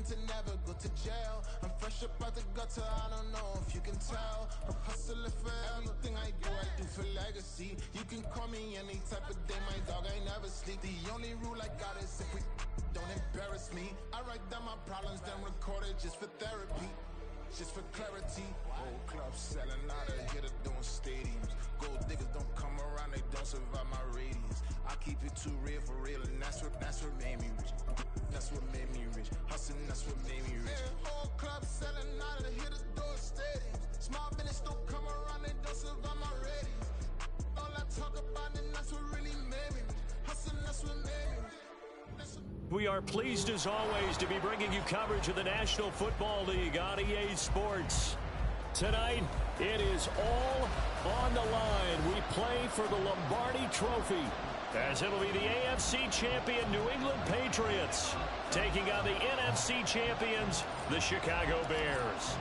plan to never go to jail. I'm fresh up out the gutter, I don't know if you can tell. I'm hustling for everything I do for legacy. You can call me any type of day, my dog, I never sleep. The only rule I got is if we don't embarrass me. I write down my problems, then record it just for therapy. Just for clarity, whole club selling out of hitter doing stadiums. Gold diggers don't come around, they don't survive my radius. I keep it too real for real, and that's what made me rich. That's what made me rich. Hustling, that's what made me rich. Yeah, whole club selling out of hitter doing stadiums. Small business don't come around, they don't survive my radius. All I talk about, and that's what really made me rich. Hustling, that's what made me rich. We are pleased, as always, to be bringing you coverage of the National Football League on EA Sports. Tonight, it is all on the line. We play for the Lombardi Trophy, as it'll be the AFC champion New England Patriots taking on the NFC champions, the Chicago Bears.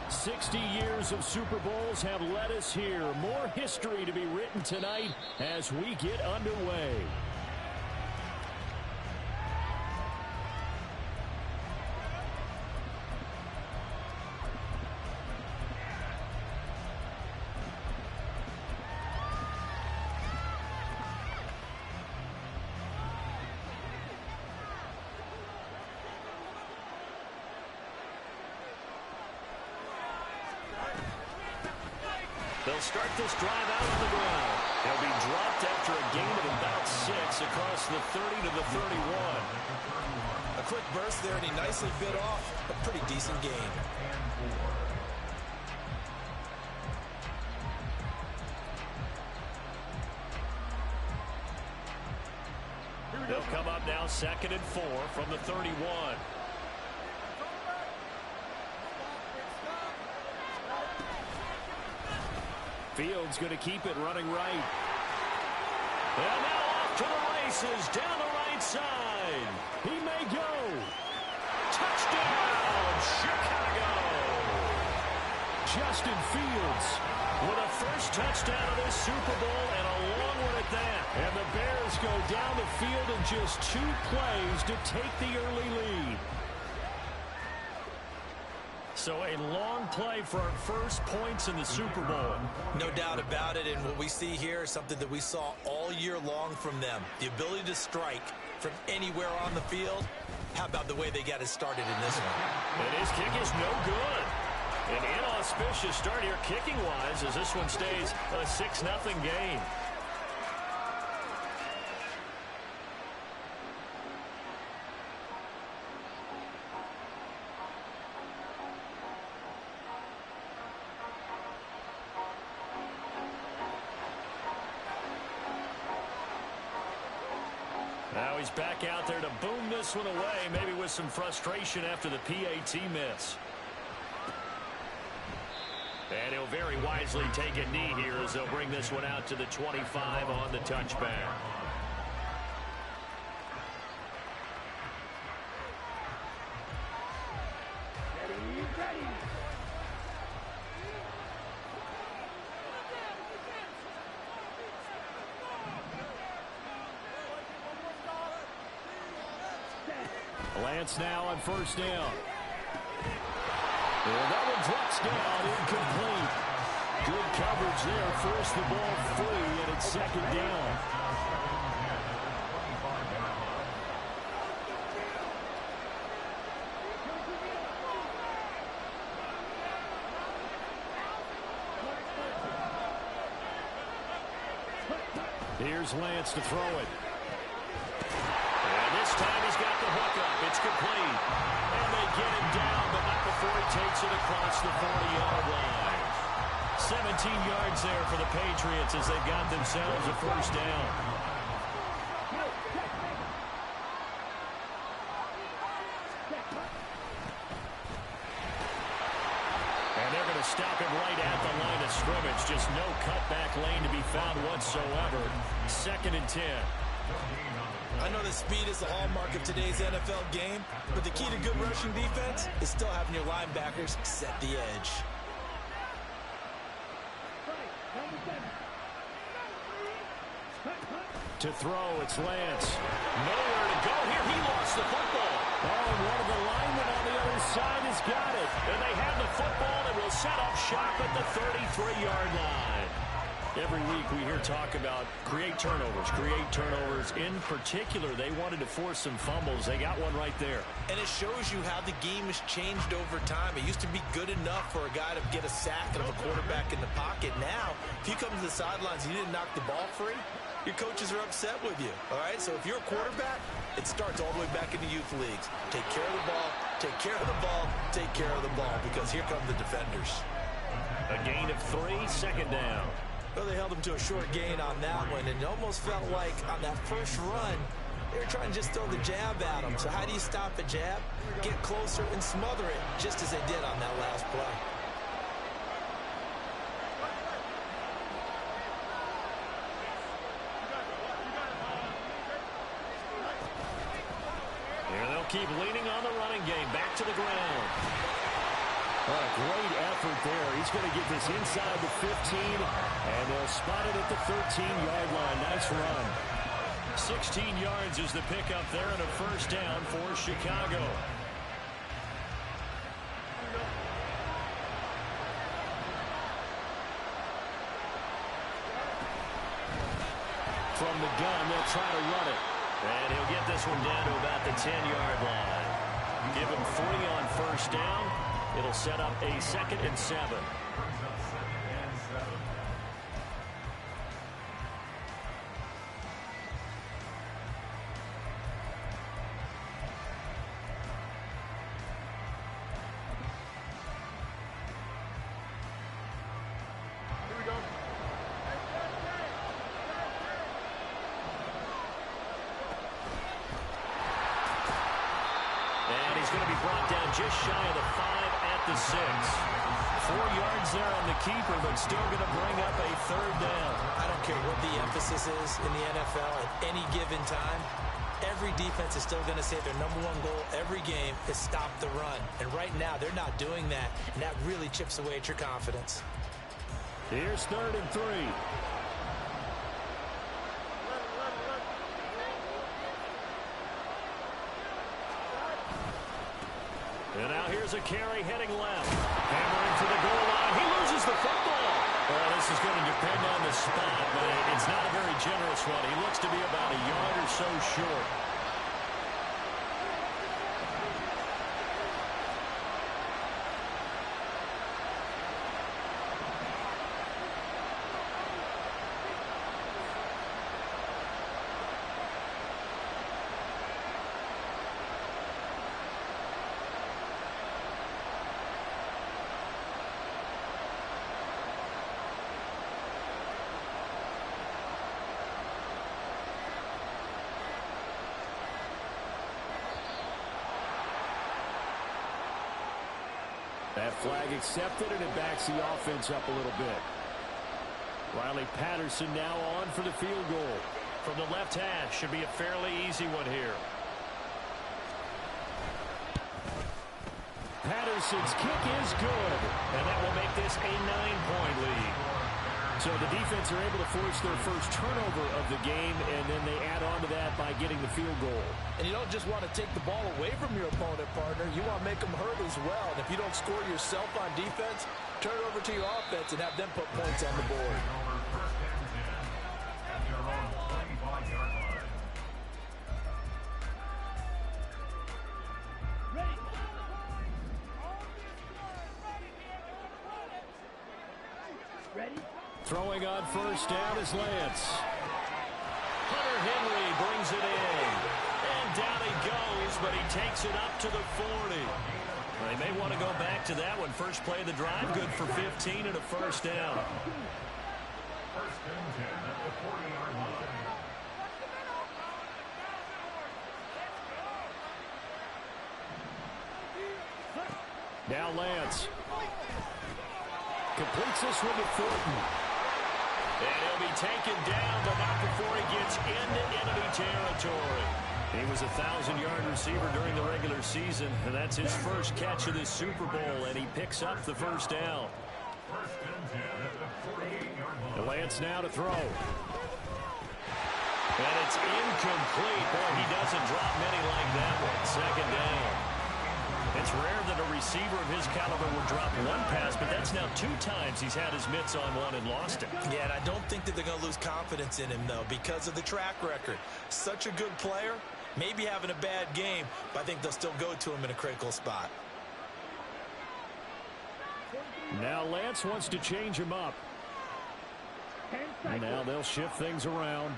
60 years of Super Bowls have led us here. More history to be written tonight as we get underway. They'll start this drive out on the ground. He'll be dropped after a gain of about 6 across the 30 to the 31. A quick burst there, and he nicely bit off a pretty decent gain. They'll come up now 2nd and 4 from the 31. Fields going to keep it running right. And now off to the races down the right side. He may go. Touchdown, Chicago. Justin Fields with a first touchdown of this Super Bowl, and a long one at that. And the Bears go down the field in just 2 plays to take the early lead. So a long play for our first points in the Super Bowl. No doubt about it, and what we see here is something that we saw all year long from them. The ability to strike from anywhere on the field. How about the way they got it started in this one? And his kick is no good. An inauspicious start here kicking-wise as this one stays a 6-0 game. Now he's back out there to boom this one away, maybe with some frustration after the PAT miss. And he'll very wisely take a knee here as they'll bring this one out to the 25 on the touchback. Lance now on first down. And that one drops down, incomplete. Good coverage there, forced the ball free, and it's 2nd down. Here's Lance to throw it. And this time he's got the hook up. It's complete. And they get him down, but not before he takes it across the 40-yard line. 17 yards there for the Patriots as they got themselves a first down. And they're going to stop him right at the line of scrimmage. Just no cutback lane to be found whatsoever. 2nd and 10. I know that speed is the hallmark of today's NFL game, but the key to good rushing defense is still having your linebackers set the edge. To throw, it's Lance. Nowhere to go here. He lost the football. Oh, and one of the linemen on the other side has got it. And they have the football and will set up shop at the 33-yard line. Every week we hear talk about create turnovers. In particular, they wanted to force some fumbles. They got one right there. And it shows you how the game has changed over time. It used to be good enough for a guy to get a sack and have a quarterback in the pocket. Now, if you come to the sidelines and you didn't knock the ball free, your coaches are upset with you. All right, so if you're a quarterback, it starts all the way back in the youth leagues. Take care of the ball, take care of the ball, take care of the ball, because here come the defenders. A gain of 3, second down. Well, they held them to a short gain on that one, and it almost felt like on that first run, they were trying to just throw the jab at them. So how do you stop a jab? Get closer and smother it, just as they did on that last play. Here they'll keep leaning on the running game. Back to the ground. What a great effort there. He's going to get this inside the 15, and they'll spot it at the 13-yard line. Nice run. 16 yards is the pickup there, and a first down for Chicago. From the gun, they'll try to run it. And he'll get this one down to about the 10-yard line. Give him 3 on first down. It'll set up a 2nd and 7. And he's going to be brought down just shy of the 5 at the 6. 4 yards there on the keeper, but still going to bring up a third down. I don't care what the emphasis is in the NFL at any given time. Every defense is still going to say their #1 goal every game is stop the run. And right now, they're not doing that, and that really chips away at your confidence. Here's 3rd and 3. And now here's a carry heading left. Hammering for the goal line. He loses the football. Well, this is going to depend on the spot, but it's not a very generous one. He looks to be about a yard or so short. That flag accepted, and it backs the offense up a little bit. Riley Patterson now on for the field goal. From the left hash, should be a fairly easy one here. Patterson's kick is good, and that will make this a 9-point lead. So the defense are able to force their first turnover of the game, and then they add on to that by getting the field goal. And you don't just want to take the ball away from your opponent, partner. You want to make them hurt as well. And if you don't score yourself on defense, turn it over to your offense and have them put points on the board. Throwing on first down is Lance. Hunter Henry brings it in. And down he goes, but he takes it up to the 40. They may want to go back to that one. First play of the drive, good for 15 and a first down. First and 10 at the 40-yard line. Now Lance. Completes this one to Thornton. And he'll be taken down, but not before he gets into enemy territory. He was a 1,000-yard receiver during the regular season, and that's his first catch of this Super Bowl, and he picks up the first down. First and 10 at the 48-yard line. And Lance now to throw. And it's incomplete. Boy, he doesn't drop many like that one. Second down. It's rare that a receiver of his caliber would drop one pass, but that's now 2 times he's had his mitts on one and lost it. Yeah, and I don't think that they're going to lose confidence in him, though, because of the track record. Such a good player, maybe having a bad game, but I think they'll still go to him in a critical spot. Now Lance wants to change him up. And now they'll shift things around.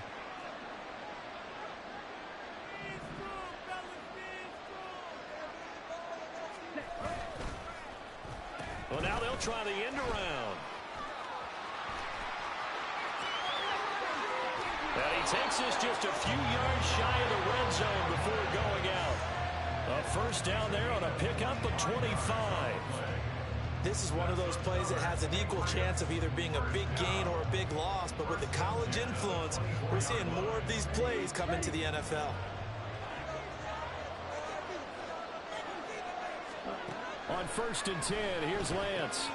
Well, now they'll try the end around. And he takes this just a few yards shy of the red zone before going out. A first down there on a pickup of 25. This is one of those plays that has an equal chance of either being a big gain or a big loss, but with the college influence, we're seeing more of these plays come into the NFL. On 1st and 10, here's Lance.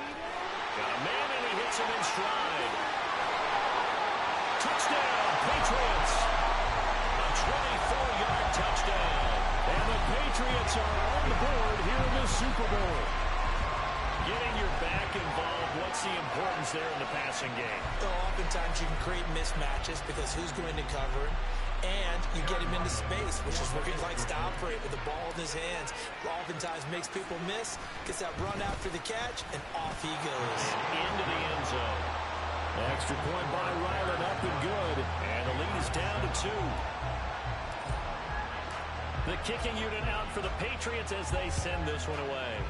Got a man, and he hits him in stride. Touchdown, Patriots. A 24-yard touchdown. And the Patriots are on the board here in the Super Bowl. Getting your back involved, what's the importance there in the passing game? Well, oftentimes you can create mismatches because who's going to cover him? And you get him into space, which is where he likes to operate with the ball in his hands. Oftentimes makes people miss, gets that run after the catch, and off he goes. Into the end zone. Extra point by Ryland, up and good. And the lead is down to 2. The kicking unit out for the Patriots as they send this one away.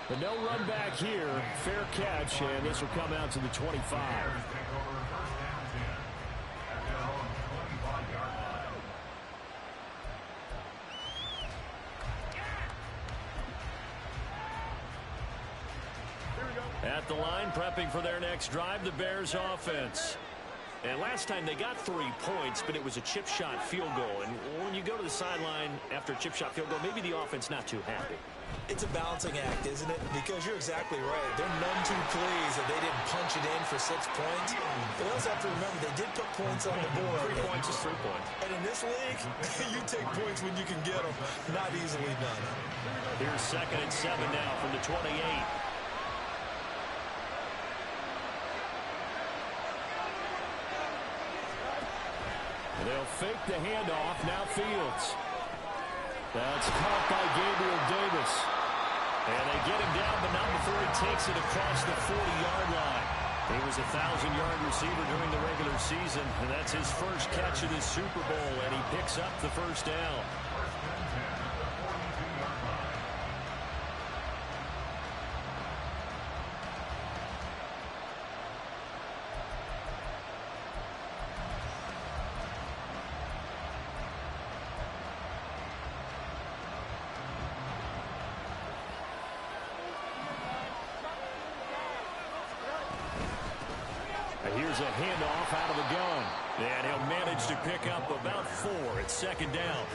But no run back here. Fair catch, and this will come out to the 25. At the line, prepping for their next drive, the Bears offense. And last time they got 3 points, but it was a chip shot field goal. And when you go to the sideline after a chip shot field goal, maybe the offense not too happy. It's a balancing act, isn't it? Because you're exactly right. They're none too pleased that they didn't punch it in for 6 points. But they also have to remember they did put points on the board. 3 points is 3 points. And in this league, you take points when you can get them. Not easily done. Here's 2nd and 7 now from the 28. They'll fake the handoff. Now Fields. That's caught by Gabriel Davis. And they get him down, but not before he takes it across the 40-yard line. He was a 1,000-yard receiver during the regular season, and that's his first catch of this Super Bowl, and he picks up the first down. Here's a handoff out of the gun. And he'll manage to pick up about 4. It's 2nd down.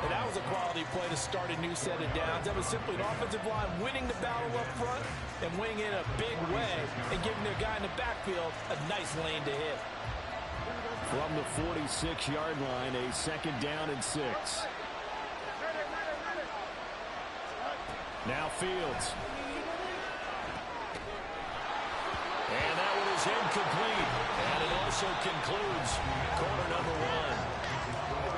And that was a quality play to start a new set of downs. That was simply an offensive line winning the battle up front and winning in a big way and giving their guy in the backfield a nice lane to hit. From the 46-yard line, a 2nd down and 6. Now Fields. And that one is incomplete. And it also concludes quarter number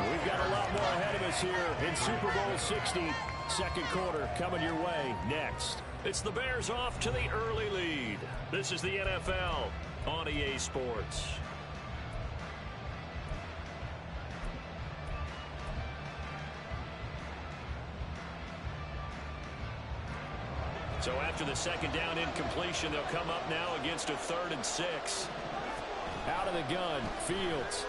1. We've got a lot more ahead of us here in Super Bowl 60. 2nd quarter coming your way next. It's the Bears off to the early lead. This is the NFL on EA Sports. So after the 2nd down incompletion, they'll come up now against a 3rd and 6. Out of the gun, Fields.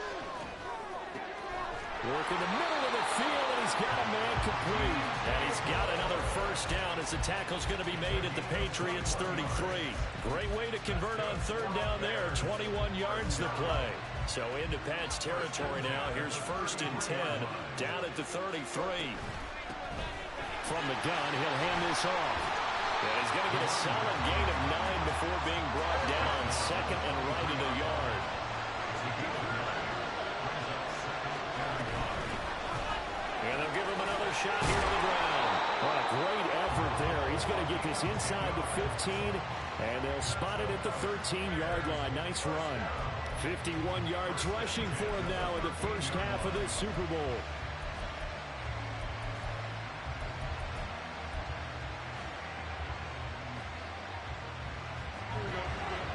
Work in the middle of the field, and he's got a man complete. And he's got another first down as the tackle's going to be made at the Patriots 33. Great way to convert on 3rd down there. 21 yards to play. So into Pat's territory now. Here's 1st and 10 down at the 33. From the gun, he'll hand this off. And he's going to get a solid gain of 9 before being brought down. 2nd and right at a yard. And they'll give him another shot here on the ground. What a great effort there. He's going to get this inside the 15, and they'll spot it at the 13-yard line. Nice run. 51 yards rushing for him now in the first half of this Super Bowl.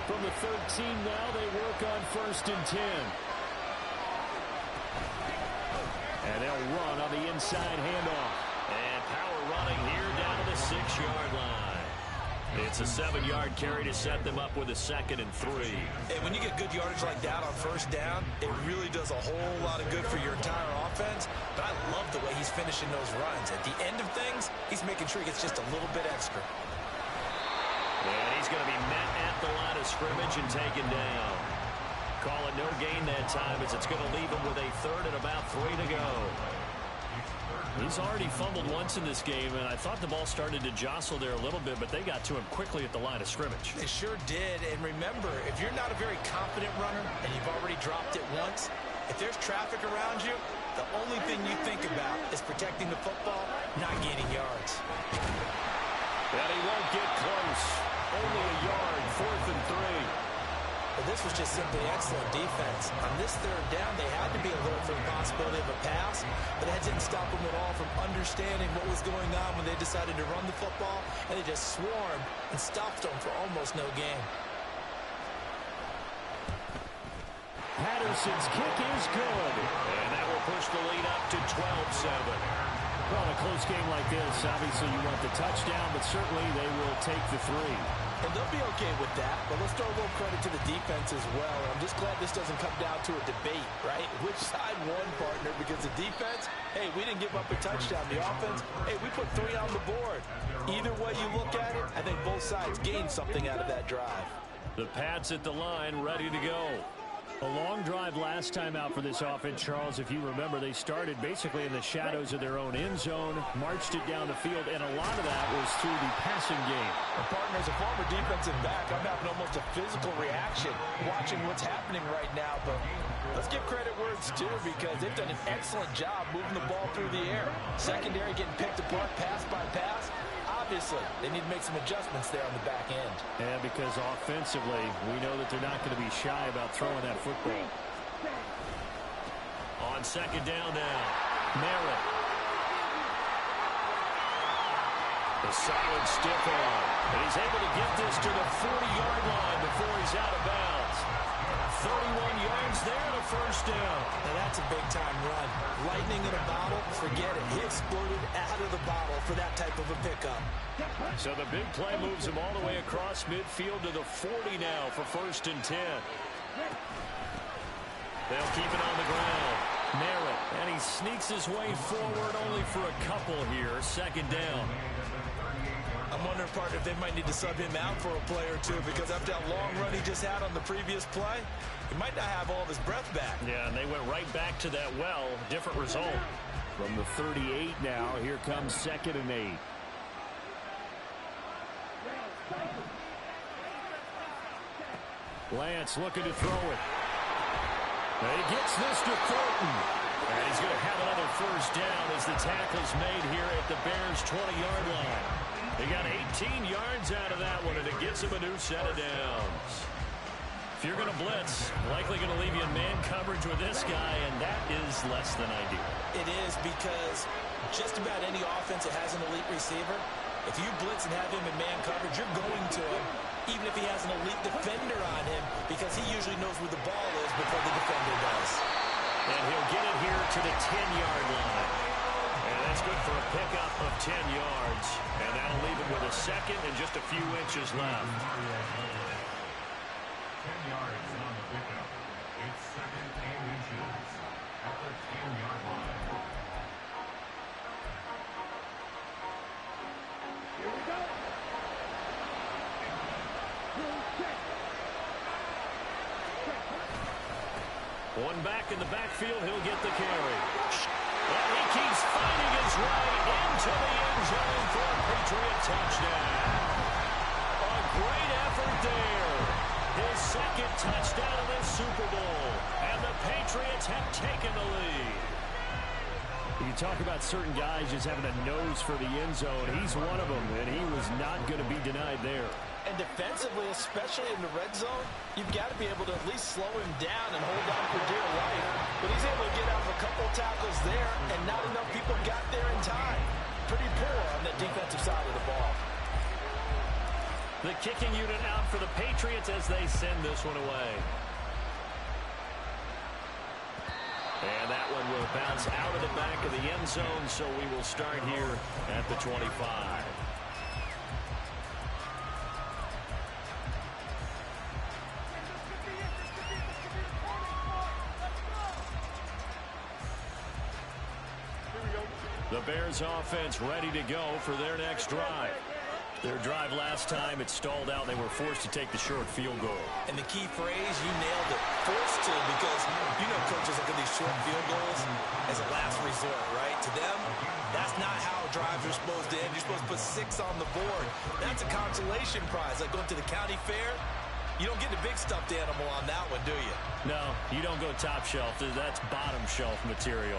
From the 13 now, they work on 1st and 10. And they'll run on the inside handoff. And power running here down to the 6-yard line. It's a 7-yard carry to set them up with a 2nd and 3. And when you get good yardage like that on 1st down, it really does a whole lot of good for your entire offense. But I love the way he's finishing those runs. At the end of things, he's making sure he gets just a little bit extra. And he's going to be met at the line of scrimmage and taken down. Call it no gain that time as it's going to leave him with a 3rd and about 3 to go. He's already fumbled once in this game, and I thought the ball started to jostle there a little bit, but they got to him quickly at the line of scrimmage. They sure did, and remember, if you're not a very confident runner and you've already dropped it once, if there's traffic around you, the only thing you think about is protecting the football, not gaining yards. And he won't get close. Only a yard, 4th and 3. But this was just simply excellent defense. On this 3rd down, they had to be alert for the possibility of a pass, but that didn't stop them at all from understanding what was going on when they decided to run the football, and they just swarmed and stopped them for almost no gain. Patterson's kick is good, and that will push the lead up to 12-7. Well, in a close game like this, obviously you want the touchdown, but certainly they will take the 3. And they'll be okay with that, but let's throw a little credit to the defense as well. I'm just glad this doesn't come down to a debate, right? Which side won, partner? Because the defense, hey, we didn't give up a touchdown. The offense, hey, we put 3 on the board. Either way you look at it, I think both sides gained something out of that drive. The Pats at the line, ready to go. A long drive last time out for this offense, Charles. If you remember, they started basically in the shadows of their own end zone, marched it down the field, and a lot of that was through the passing game. And partner, as a former defensive back, I'm having almost a physical reaction watching what's happening right now. But let's give credit where it's due, because they've done an excellent job moving the ball through the air. Secondary getting picked apart pass by pass. Obviously, they need to make some adjustments there on the back end. And because offensively, we know that they're not going to be shy about throwing that football. On 2nd down now, Merritt. The solid stiff arm. And he's able to get this to the 40-yard line before he's out of bounds. 31 yards there to 1st down. Now that's a big-time run. Lightning in a bottle, forget it. He exploded out of the bottle for that type of a pickup. So the big play moves him all the way across midfield to the 40 now for 1st and 10. They'll keep it on the ground. Merritt, and he sneaks his way forward only for a couple here. 2nd down. I'm wondering, partner, if they might need to sub him out for a play or two, because after that long run he just had on the previous play, he might not have all of his breath back. Yeah, and they went right back to that well. Different result. From the 38 now, here comes 2nd and 8. Lance looking to throw it. And he gets this to Thornton. And he's going to have another 1st down as the tackle's made here at the Bears' 20-yard line. They got 18 yards out of that one, and it gets him a new set of downs. If you're going to blitz, likely going to leave you in man coverage with this guy, and that is less than ideal. It is, because just about any offense that has an elite receiver, if you blitz and have him in man coverage, you're going to him, even if he has an elite defender on him, because he usually knows where the ball is before the defender does. And he'll get it here to the 10-yard line. And that's good for a pickup of 10 yards. And that'll leave him with a 2nd and just a few inches left. 10 yards on the pickup. It's 2nd and inches at the 10-yard line. Here we go. One back in the backfield, he'll get the carry. And he keeps finding his way into the end zone for a Patriot touchdown. A great effort there. His 2nd touchdown of this Super Bowl. Patriots have taken the lead. You talk about certain guys just having a nose for the end zone. He's one of them, and he was not going to be denied there. And defensively, especially in the red zone, you've got to be able to at least slow him down and hold on for dear life. But he's able to get out of a couple tackles there, and not enough people got there in time. Pretty poor on the defensive side of the ball. The kicking unit out for the Patriots as they send this one away. And that one will bounce out of the back of the end zone, so we will start here at the 25. The Bears offense ready to go for their next drive. Their drive last time, it stalled out. They were forced to take the short field goal. And the key phrase, you nailed it. Forced to, because you know coaches look at these short field goals as a last resort, right? To them, that's not how drives are supposed to end. You're supposed to put 6 on the board. That's a consolation prize. Like going to the county fair, you don't get the big stuffed animal on that one, do you? No, you don't go top shelf. That's bottom shelf material.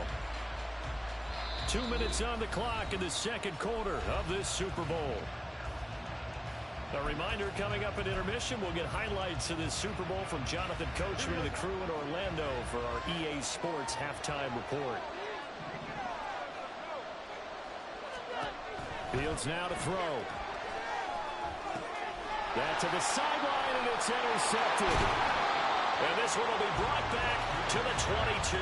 2 minutes on the clock in the second quarter of this Super Bowl. A reminder, coming up at intermission, we'll get highlights of this Super Bowl from Jonathan Coachman and the crew in Orlando for our EA Sports halftime report. Fields now to throw. That to the sideline, and it's intercepted. And this one will be brought back to the 22.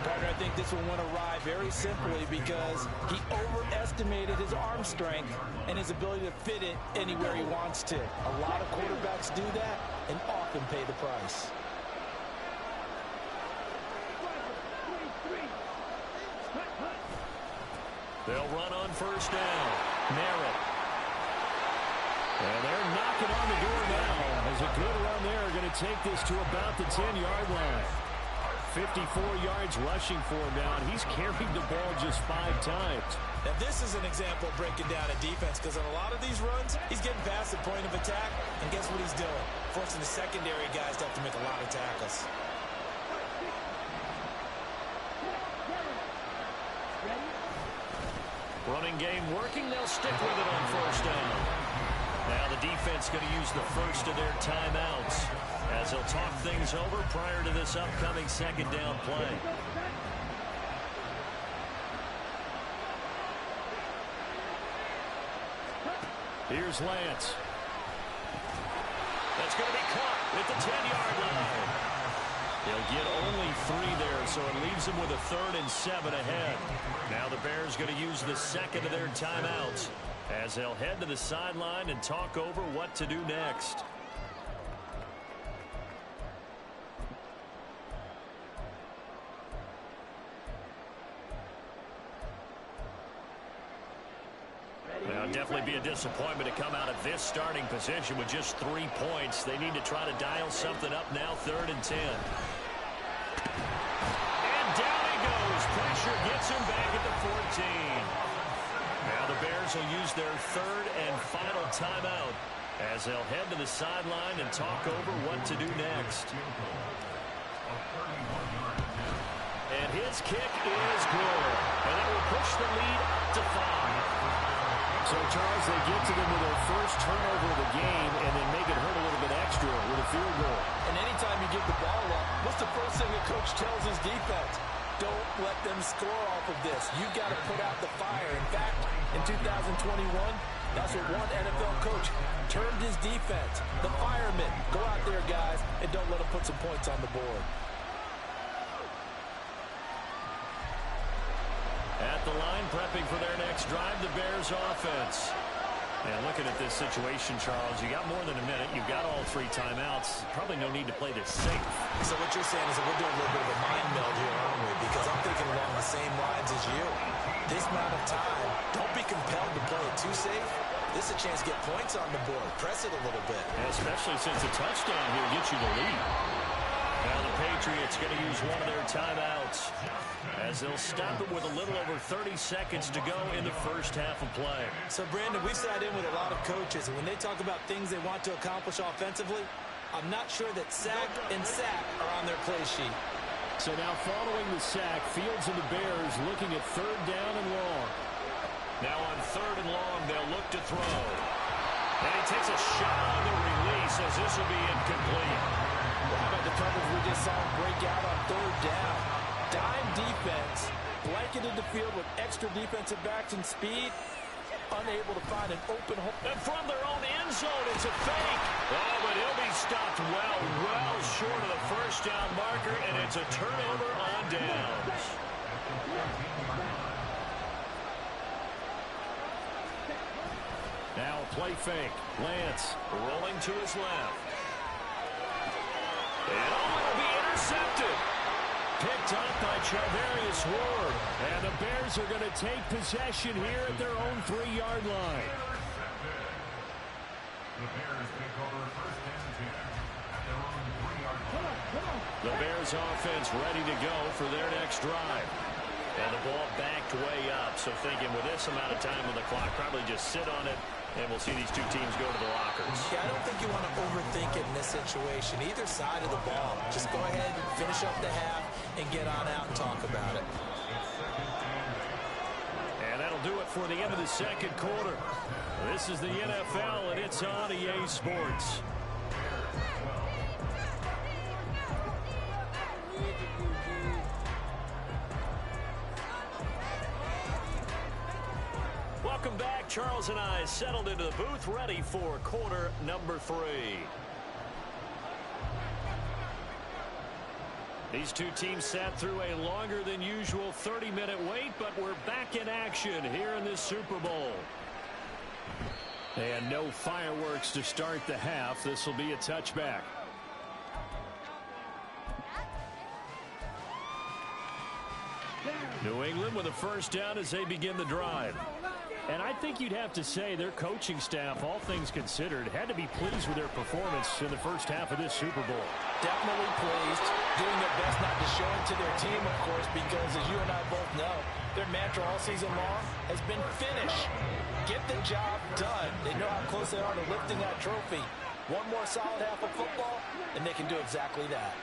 Partner, I think this one went awry very simply because he overestimated his arm strength and his ability to fit it anywhere he wants to. A lot of quarterbacks do that and often pay the price. They'll run on first down. Merritt. And they're knocking on the door now. As a good run there, going to take this to about the 10-yard line. 54 yards rushing for him now, and he's carried the ball just 5 times. Now, this is an example of breaking down a defense, because on a lot of these runs, he's getting past the point of attack, and guess what he's doing? Forcing the secondary guys to have to make a lot of tackles. Running game working. They'll stick with it on first down. Now the defense going to use the first of their timeouts as they'll talk things over prior to this upcoming second down play. Here's Lance. That's going to be caught at the 10-yard line. They'll get only 3 there, so it leaves them with a 3rd and 7 ahead. Now the Bears going to use the second of their timeouts as they'll head to the sideline and talk over what to do next. Well, definitely be a disappointment to come out of this starting position with just 3 points. They need to try to dial something up now, 3rd and 10. And down he goes. Pressure gets him back at the 14. Now the Bears will use their 3rd and final timeout as they'll head to the sideline and talk over what to do next. And his kick is good. And that will push the lead up to 5. So, Charles, they get to them with their first turnover of the game and then make it hurt a little bit extra with a field goal. And anytime you give the ball up, what's the first thing the coach tells his defense? Don't let them score off of this. You've got to put out the fire. In fact, in 2021, that's what one NFL coach termed his defense. The firemen. Go out there, guys, and don't let them put some points on the board. At the line, prepping for their next drive, the Bears offense. And looking at this situation, Charles, you got more than a minute. You've got all 3 timeouts. Probably no need to play this safe. So what you're saying is that we're doing a little bit of a mind meld here, aren't we? Because I'm thinking along the same lines as you. This amount of time, don't be compelled to play it too safe. This is a chance to get points on the board. Press it a little bit. And especially since a touchdown here gets you the lead. Now the Patriots going to use one of their timeouts as they'll stop it with a little over 30 seconds to go in the first half of play. So, Brandon, we've sat in with a lot of coaches, and when they talk about things they want to accomplish offensively, I'm not sure that sack and sack are on their play sheet. So now following the sack, Fields and the Bears looking at 3rd down and long. Now on 3rd and long, they'll look to throw. And he takes a shot on the release as this will be incomplete. Well, how about the coverage we just saw him break out on 3rd down? Dime defense, blanketed the field with extra defensive backs and speed. Unable to find an open hole. And from their own end zone, it's a fake. Oh, but he'll be stopped well short of the 1st down marker, and it's a turnover on downs. Now a play fake. Lance rolling to his left. And it'll be intercepted. Picked up by Charvarius Ward. And the Bears are going to take possession here at their own 3-yard line. The Bears take over 1st and 10 at their own 3-yard line. The Bears offense ready to go for their next drive. And the ball backed way up. So thinking with this amount of time on the clock, probably just sit on it. And we'll see these two teams go to the lockers. Yeah, I don't think you want to overthink it in this situation. Either side of the ball. Just go ahead and finish up the half and get on out and talk about it. And that'll do it for the end of the 2nd quarter. This is the NFL, and it's on EA Sports. Welcome back. Charles and I settled into the booth, ready for quarter number 3. These two teams sat through a longer than usual 30-minute wait, but we're back in action here in this Super Bowl. And no fireworks to start the half. This will be a touchback. New England with a 1st down as they begin the drive. And I think you'd have to say their coaching staff, all things considered, had to be pleased with their performance in the 1st half of this Super Bowl. Definitely pleased. Doing their best not to show it to their team, of course, because as you and I both know, their mantra all season long has been finish. Get the job done. They know how close they are to lifting that trophy. One more solid half of football, and they can do exactly that.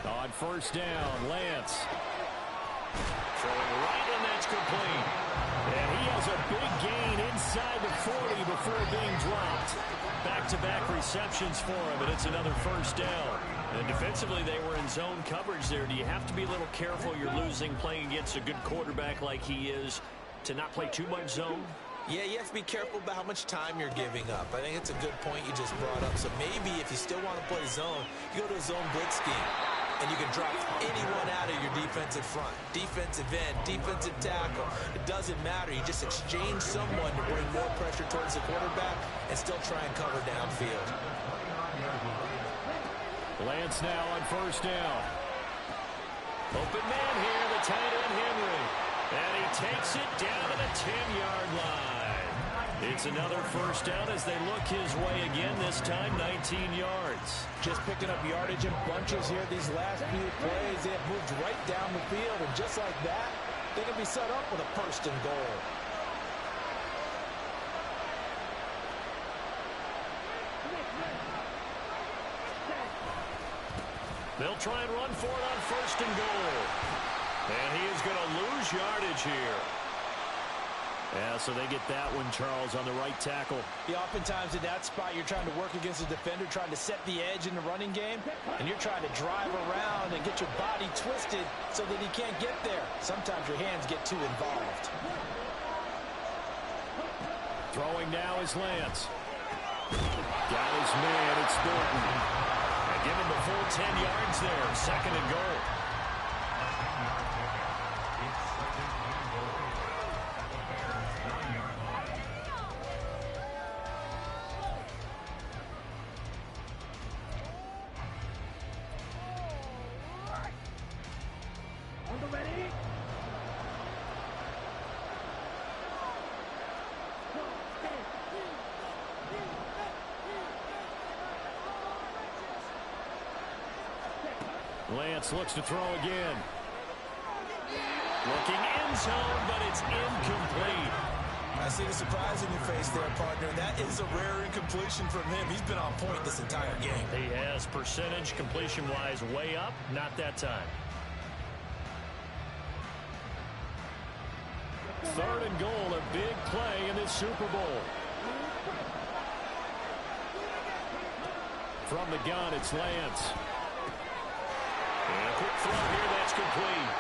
On 1st down, Lance. Throwing right, and that's complete. And he has a big gain inside the 40 before being dropped. Back-to-back receptions for him, and it's another 1st down. And defensively, they were in zone coverage there. Do you have to be a little careful? You're losing, playing against a good quarterback like he is, to not play too much zone? Yeah, you have to be careful about how much time you're giving up. I think it's a good point you just brought up. So maybe if you still want to play zone, you go to a zone blitz scheme. And you can drop anyone out of your defensive front. Defensive end, defensive tackle. It doesn't matter. You just exchange someone to bring more pressure towards the quarterback and still try and cover downfield. Lance now on 1st down. Open man here, the tight end Henry. And he takes it down to the 10-yard line. It's another 1st down as they look his way again, this time 19 yards. Just picking up yardage in bunches here these last few plays. They have moved right down the field, and just like that, they can be set up with a 1st and goal. They'll try and run for it on 1st and goal. And he is going to lose yardage here. Yeah, so they get that one, Charles, on the right tackle. Yeah, oftentimes in that spot, you're trying to work against a defender, trying to set the edge in the running game, and you're trying to drive around and get your body twisted so that he can't get there. Sometimes your hands get too involved. Throwing now is Lance. Got his man, it's Thornton. And give him the full 10 yards there, 2nd and goal. Lance looks to throw again. Looking end zone, but it's incomplete. I see the surprise in your face there, partner. That is a rare incompletion from him. He's been on point this entire game. He has percentage completion-wise way up. Not that time. 3rd and goal, a big play in this Super Bowl. From the gun, it's Lance. And a quick throw here, that's complete.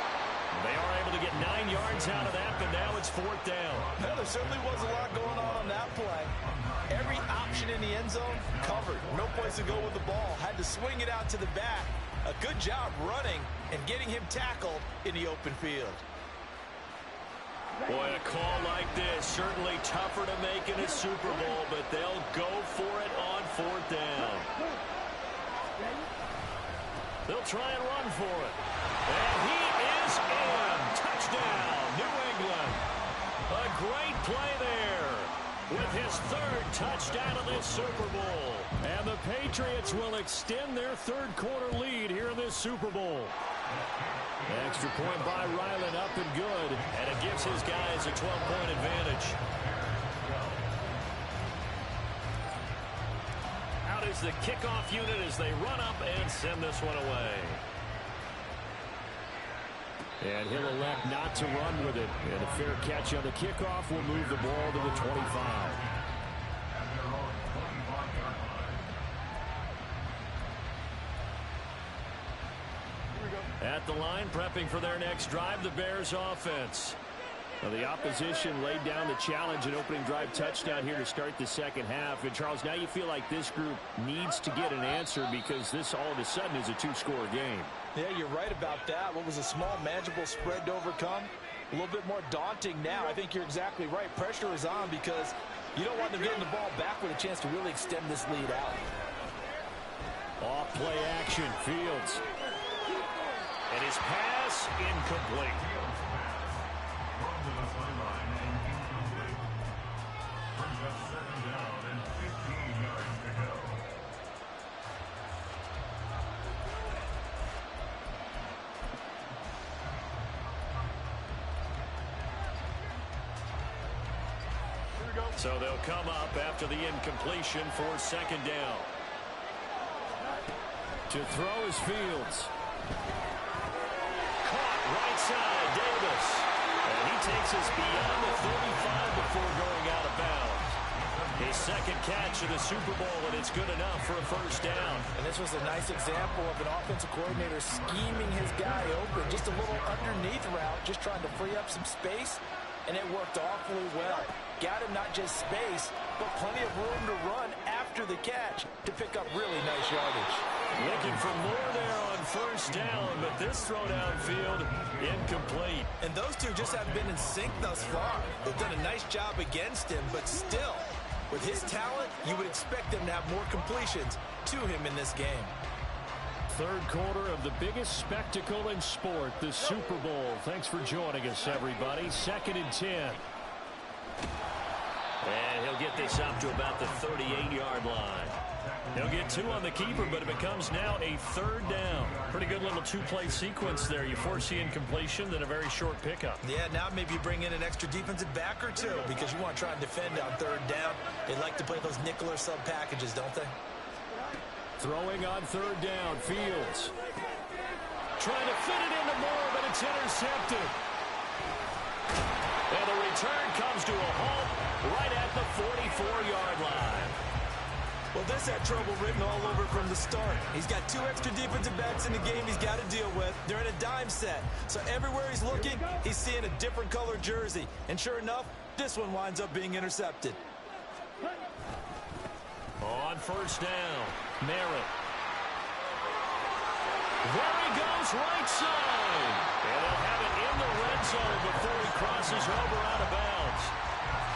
They are able to get 9 yards out of that, but now it's 4th down. Well, there certainly was a lot going on that play. Every option in the end zone covered. No place to go with the ball. Had to swing it out to the back. A good job running and getting him tackled in the open field. Boy, a call like this, certainly tougher to make in a Super Bowl, but they'll go for it on 4th down. They'll try and run for it. And he is in. Touchdown, New England. A great play there with his 3rd touchdown of this Super Bowl. And the Patriots will extend their 3rd quarter lead here in this Super Bowl. Extra point by Ryland, up and good. And it gives his guys a 12-point advantage. Out is the kickoff unit as they run up and send this one away. And he'll elect not to run with it. And a fair catch on the kickoff will move the ball to the 25. At the line, prepping for their next drive, the Bears offense. Well, the opposition laid down the challenge and opening drive touchdown here to start the 2nd half. And, Charles, now you feel like this group needs to get an answer because this all of a sudden is a 2-score game. Yeah, you're right about that. What was a small, manageable spread to overcome? A little bit more daunting now. I think you're exactly right. Pressure is on because you don't want them getting the ball back with a chance to really extend this lead out. Off play action, Fields. And his pass incomplete. So they'll come up after the incompletion for 2nd down. To throw is Fields. Caught right side, Davis. And he takes us beyond the 35 before going out of bounds. His 2nd catch of the Super Bowl, and it's good enough for a 1st down. And this was a nice example of an offensive coordinator scheming his guy open. Just a little underneath route, just trying to free up some space, and it worked awfully well. Got him not just space, but plenty of room to run after the catch to pick up really nice yardage. Looking for more there on 1st down, but this throw downfield incomplete. And those two just haven't been in sync thus far. They've done a nice job against him, but still, with his talent, you would expect them to have more completions to him in this game. 3rd quarter of the biggest spectacle in sport, the Super Bowl. Thanks for joining us, everybody. 2nd and 10. And he'll get this up to about the 38-yard line. He'll get 2 on the keeper, but it becomes now a 3rd down. Pretty good little 2-play sequence there. You force the incompletion, then a very short pickup. Yeah, now maybe you bring in an extra defensive back or 2 because you want to try and defend on 3rd down. They like to play those nickel or sub packages, don't they? Throwing on 3rd down, Fields. Trying to fit it into Moore, but it's intercepted. And the return comes to a halt right at the 44-yard line. Well, this had trouble written all over from the start. He's got 2 extra defensive backs in the game he's got to deal with. They're in a dime set. So everywhere he's looking, he's seeing a different color jersey. And sure enough, this one winds up being intercepted. On 1st down, Merritt. There he goes, right side. And they'll have it in the red zone before he crosses over out of bounds.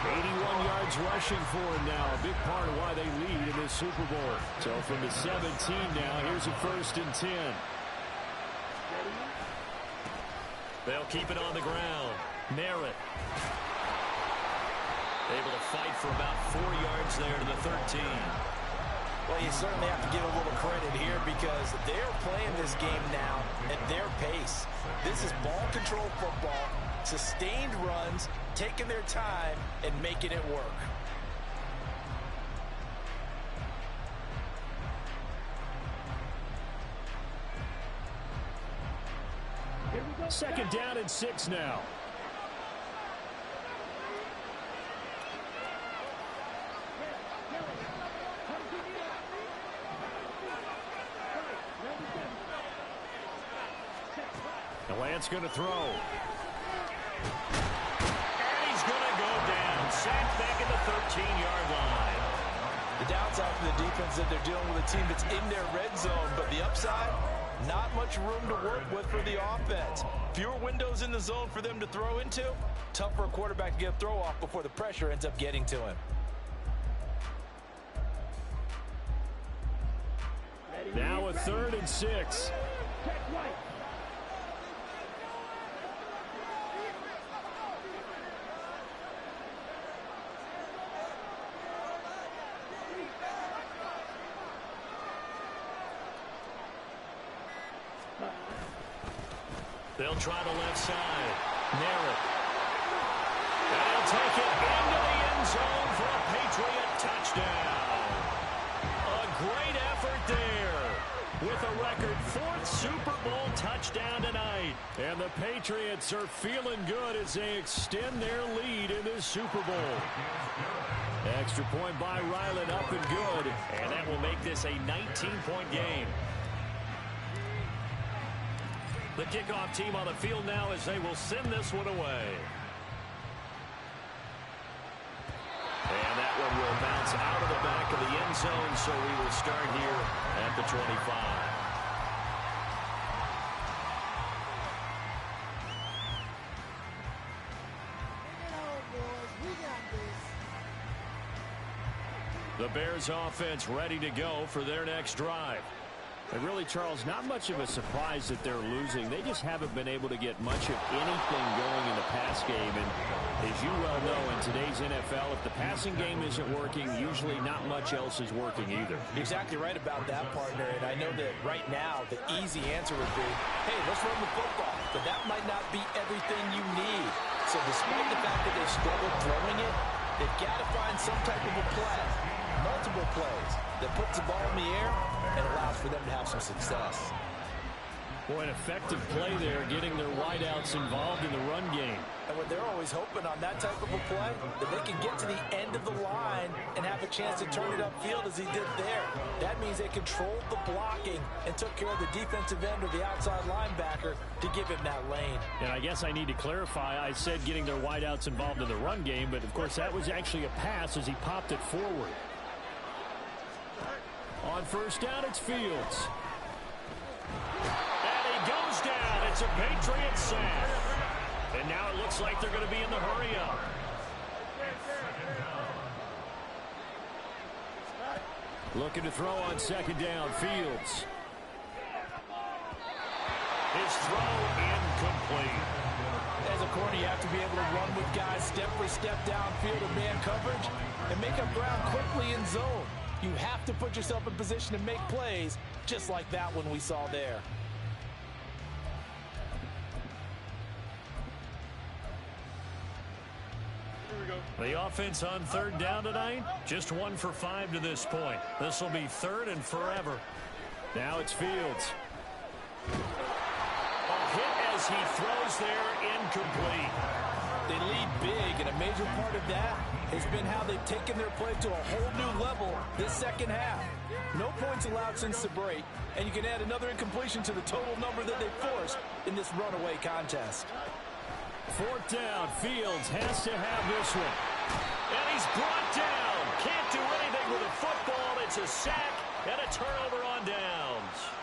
81 yards rushing for him now. A big part of why they lead in this Super Bowl. So from the 17 now, here's a 1st and 10. They'll keep it on the ground. Merritt. Able to fight for about 4 yards there to the 13. Well, you certainly have to give a little credit here because they're playing this game now at their pace. This is ball control football. Sustained runs, taking their time, and making it work. Second down and 6 now. The Lance going to throw. And he's going to go down. Sacked back at the 13-yard line. The downside for the defense is that they're dealing with a team that's in their red zone, but the upside, not much room to work with for the offense. Fewer windows in the zone for them to throw into. Tough for a quarterback to get a throw off before the pressure ends up getting to him. Now a 3rd and 6. They'll try the left side. Narrow. And he'll take it into the end zone for a Patriot touchdown. A great effort there with a record 4th Super Bowl touchdown tonight. And the Patriots are feeling good as they extend their lead in this Super Bowl. Extra point by Ryland, up and good. And that will make this a 19-point game. The kickoff team on the field now as they will send this one away. And that one will bounce out of the back of the end zone, so we will start here at the 25. The Bears offense ready to go for their next drive. And really, Charles, not much of a surprise that they're losing. They just haven't been able to get much of anything going in the pass game. And as you well know, in today's NFL, if the passing game isn't working, usually not much else is working either. You're exactly right about that, partner. And I know that right now the easy answer would be, hey, let's run the football. But that might not be everything you need. So despite the fact that they struggled throwing it, they've got to find some type of a play, multiple plays, that puts the ball in the air and allows for them to have some success. Boy, an effective play there, getting their wideouts involved in the run game. And when they're always hoping on that type of a play, that they can get to the end of the line and have a chance to turn it upfield as he did there. That means they controlled the blocking and took care of the defensive end or the outside linebacker to give him that lane. And I guess I need to clarify, I said getting their wideouts involved in the run game, but of course that was actually a pass as he popped it forward. On first down, it's Fields. And he goes down. It's a Patriot sack. And now it looks like they're going to be in the hurry-up. Looking to throw on second down, Fields. His throw incomplete. As a corner, you have to be able to run with guys step for step downfield in man coverage and make up ground quickly in zone. You have to put yourself in position to make plays just like that one we saw there. The offense on third down tonight, just 1 for 5 to this point. This will be third and forever. Now it's Fields. A hit as he throws there, incomplete. They lead big, and a major part of that has been how they've taken their play to a whole new level this second half. No points allowed since the break, and you can add another incompletion to the total number that they forced in this runaway contest. Fourth down, Fields has to have this one. And he's brought down. Can't do anything with a football. It's a sack and a turnover on downs.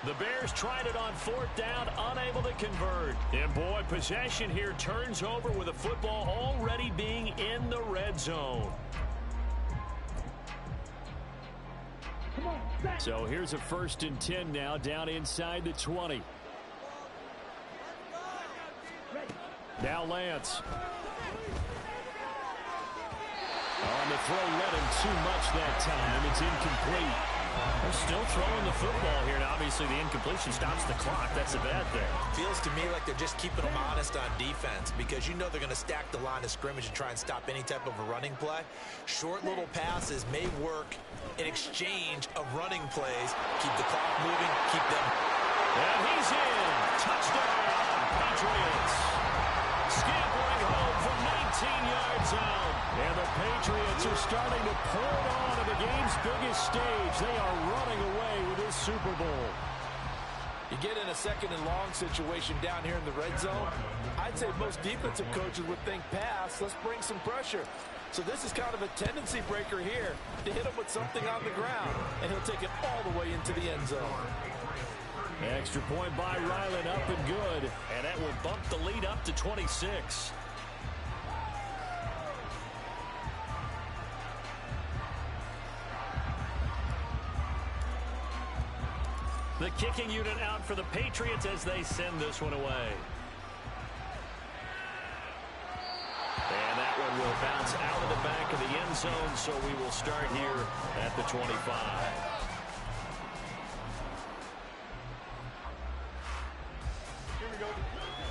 The Bears tried it on fourth down, unable to convert. And boy, possession here turns over with a football already being in the red zone. So here's a 1st and 10 now, down inside the 20. Now Lance. On the throw, led him too much that time. It's incomplete. They're still throwing the football here. Now, obviously, the incompletion stops the clock. That's a bad thing. Feels to me like they're just keeping them honest on defense because you know they're going to stack the line of scrimmage and try and stop any type of a running play. Short little passes may work in exchange of running plays. Keep the clock moving, keep them. And he's in. Touchdown, Patriots. Scampering home from 19 yards out. And the Patriots are starting to pour it on at the game's biggest stage. They are running away with this Super Bowl. You get in a second and long situation down here in the red zone. I'd say most defensive coaches would think pass. Let's bring some pressure. So this is kind of a tendency breaker here to hit him with something on the ground. And he'll take it all the way into the end zone. Extra point by Ryland, up and good. And that will bump the lead up to 26. The kicking unit out for the Patriots as they send this one away. And that one will bounce out of the back of the end zone, so we will start here at the 25.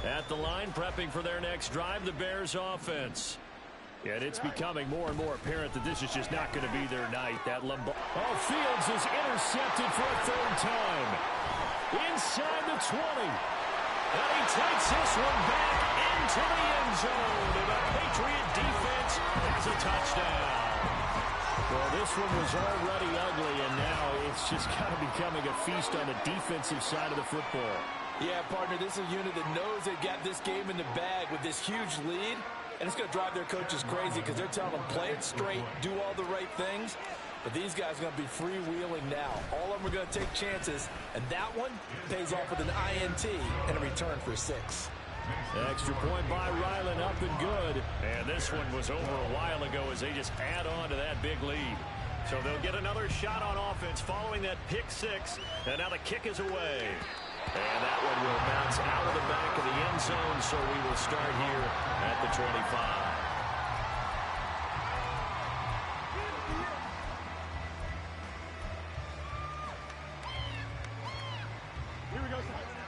At the line, prepping for their next drive, the Bears offense. And it's becoming more and more apparent that this is just not going to be their night. That Fields is intercepted for a third time. Inside the 20. And he takes this one back into the end zone. And the Patriot defense has a touchdown. Well, this one was already ugly, and now it's just kind of becoming a feast on the defensive side of the football. Yeah, partner, this is a unit that knows they've got this game in the bag with this huge lead. And it's going to drive their coaches crazy because they're telling them play it straight, do all the right things. But these guys are going to be freewheeling now. All of them are going to take chances. And that one pays off with an INT and a return for 6. Extra point by Ryland, up and good. And this one was over a while ago as they just add on to that big lead. So they'll get another shot on offense following that pick 6. And now the kick is away. And that one will bounce out of the back of the end zone, so we will start here at the 25.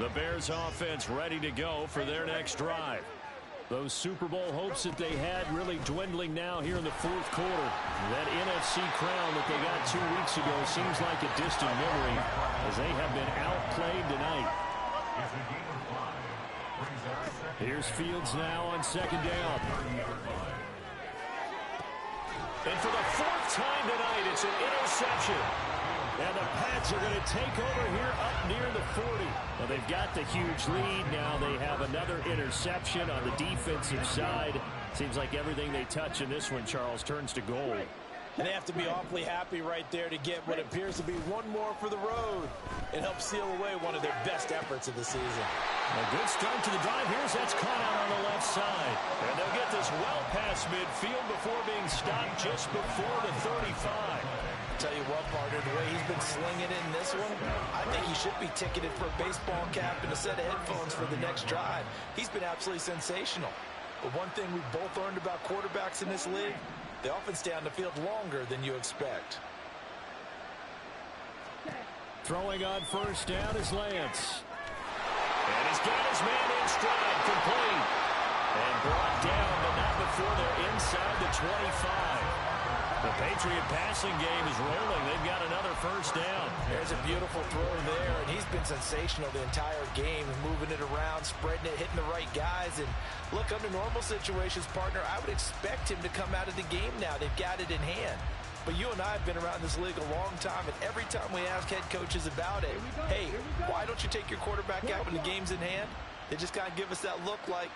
The Bears offense ready to go for their next drive. Those Super Bowl hopes that they had really dwindling now here in the fourth quarter. That NFC crown that they got 2 weeks ago seems like a distant memory as they have been outplayed tonight. Here's Fields now on second down. And for the 4th time tonight, it's an interception. And the Pats are going to take over here up near the 40. Well, they've got the huge lead. Now they have another interception on the defensive side. Seems like everything they touch in this one, Charles, turns to gold. And they have to be awfully happy right there to get what appears to be one more for the road. It helps seal away one of their best efforts of the season. A good start to the drive. Here's that's caught out on the left side. And they'll get this well past midfield before being stopped just before the 35. Tell you what, partner, the way he's been slinging in this one, I think he should be ticketed for a baseball cap and a set of headphones for the next drive. He's been absolutely sensational. But one thing we've both learned about quarterbacks in this league, they often stay on the field longer than you expect. Throwing on first down is Lance. And he's got his man in stride, complete. And brought down, but not before they're inside the 25. The Patriot passing game is rolling. They've got another first down. There's a beautiful throw there, and he's been sensational the entire game, moving it around, spreading it, hitting the right guys. And look, under normal situations, partner, I would expect him to come out of the game now. They've got it in hand. But you and I have been around this league a long time, and every time we ask head coaches about it, hey, why don't you take your quarterback out when the game's in hand? They just kind of give us that look like